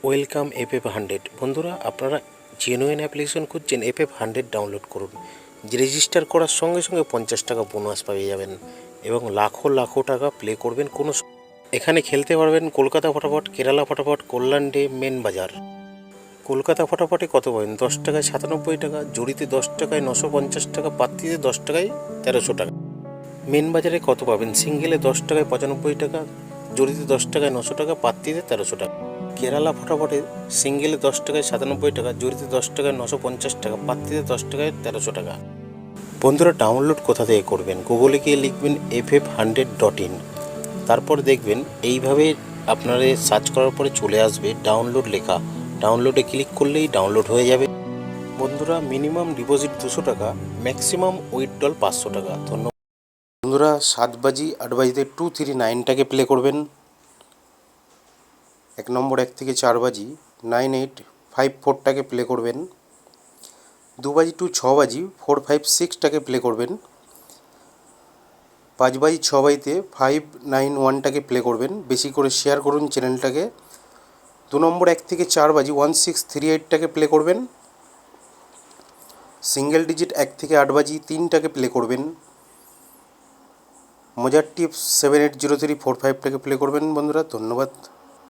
Welcome FF100। বন্ধুরা, আপনারা genuine application খুঁজছেন, FF100 ডাউনলোড করুন। রেজিস্টার করার সঙ্গে সঙ্গে 50 টাকা বোনাস পেয়ে যাবেন এবং লাখো লাখো টাকা প্লে করবেন। এখানে খেলতে পারবেন কলকাতা ফটাফট, কেরালা ফটাফট, কল্যাণ ডে, মেন বাজার। কলকাতা ফটাফটে কত পাবেন? 10 টাকায় 97 টাকা, জড়িতে 10 টাকায় 950 টাকা, পাত্তিতে 10 টাকায় 1300 টাকা। মেন বাজারে কত পাবেন? সিঙ্গেলে 10 টাকায় 95 টাকা, জড়িতে 10 টাকায় 900 টাকা, পাত্তিতে 1300 টাকা। কেরালা ফটাফটে সিঙ্গেলে 10 টাকায় 97 টাকা, জড়িতে 10 টাকায় 950 টাকা, পাত্তিতে 10 টাকায় 1300 টাকা। বন্ধুরা, ডাউনলোড কোথা থেকে করবেন? গুগলে গিয়ে লিখবেন ff100.in, তারপর দেখবেন এইভাবে আপনারা সার্চ করার পরে চলে আসবে ডাউনলোড লেখা। ডাউনলোডে ক্লিক করলেই ডাউনলোড হয়ে যাবে। বন্ধুরা, মিনিমাম ডিপোজিট 200 টাকা, ম্যাক্সিমাম উইথড্রল 500 টাকা। ধন্যবাদ। বন্ধুরা, 7 বাজি 8 বাজিতে 239টাকে প্লে করবেন। 1 নম্বর 1 থেকে 4 বাজি 9854টাকে প্লে করবেন। 2 বাজি টু 6 বাজি 456টাকে প্লে করবেন। 5 বাজি 6 বাজিতে 591টাকে প্লে করবেন। বেশি করে শেয়ার করুন চ্যানেলটাকে। 2 নম্বর 1 থেকে 4 বাজি 1638টাকে প্লে করবেন। সিঙ্গেল ডিজিট 1 থেকে 8 বাজি 3টাকে প্লে করবেন। মজার টিপস 780345টাকে প্লে করবেন। বন্ধুরা, ধন্যবাদ।